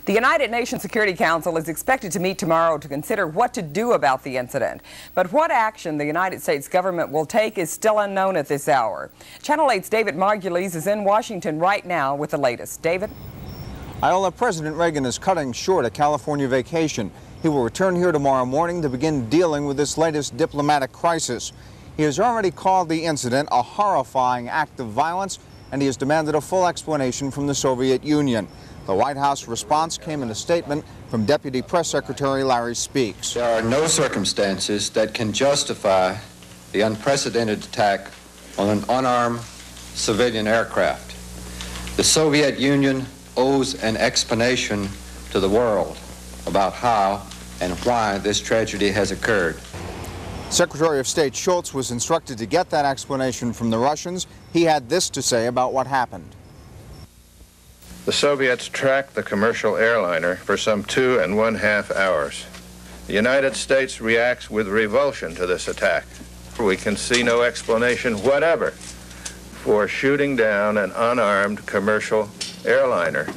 The United Nations Security Council is expected to meet tomorrow to consider what to do about the incident. But what action the United States government will take is still unknown at this hour. Channel 8's David Margulies is in Washington right now with the latest. David? Iola, President Reagan is cutting short a California vacation. He will return here tomorrow morning to begin dealing with this latest diplomatic crisis. He has already called the incident a horrifying act of violence, and he has demanded a full explanation from the Soviet Union. The White House response came in a statement from Deputy Press Secretary Larry Speaks. There are no circumstances that can justify the unprecedented attack on an unarmed civilian aircraft. The Soviet Union owes an explanation to the world about how and why this tragedy has occurred. Secretary of State Shultz was instructed to get that explanation from the Russians. He had this to say about what happened. The Soviets tracked the commercial airliner for some 2.5 hours. The United States reacts with revulsion to this attack. We can see no explanation whatever for shooting down an unarmed commercial airliner,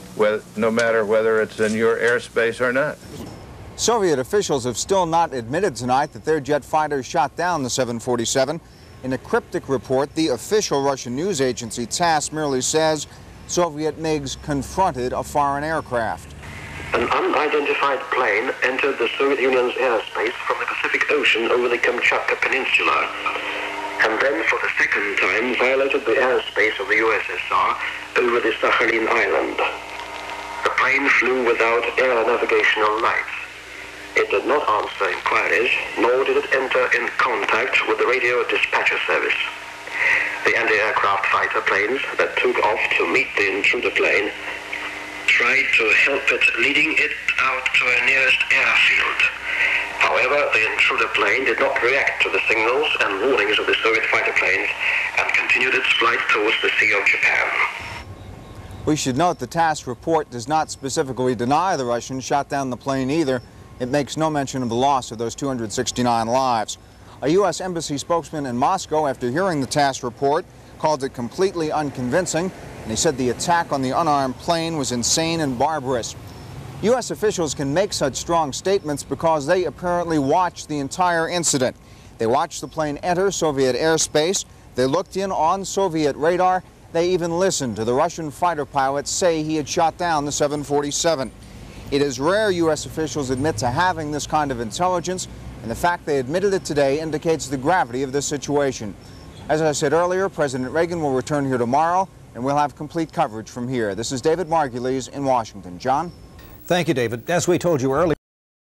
no matter whether it's in your airspace or not. Soviet officials have still not admitted tonight that their jet fighters shot down the 747. In a cryptic report, the official Russian news agency TASS merely says Soviet MiGs confronted a foreign aircraft. An unidentified plane entered the Soviet Union's airspace from the Pacific Ocean over the Kamchatka Peninsula, and then for the second time violated the airspace of the USSR over the Sakhalin Island. The plane flew without air navigational lights. It did not answer inquiries, nor did it enter in contact with the radio dispatcher service. The anti-aircraft fighter planes that took off to meet the intruder plane tried to help it, leading it out to a nearest airfield. However, the intruder plane did not react to the signals and warnings of the Soviet fighter planes and continued its flight towards the Sea of Japan. We should note the TASS report does not specifically deny the Russians shot down the plane either. It makes no mention of the loss of those 269 lives. A U.S. Embassy spokesman in Moscow, after hearing the TASS report, called it completely unconvincing, and he said the attack on the unarmed plane was insane and barbarous. U.S. officials can make such strong statements because they apparently watched the entire incident. They watched the plane enter Soviet airspace, they looked in on Soviet radar, they even listened to the Russian fighter pilots say he had shot down the 747. It is rare U.S. officials admit to having this kind of intelligence, and the fact they admitted it today indicates the gravity of this situation. As I said earlier, President Reagan will return here tomorrow, and we'll have complete coverage from here. This is David Margulies in Washington. John? Thank you, David. As we told you earlier,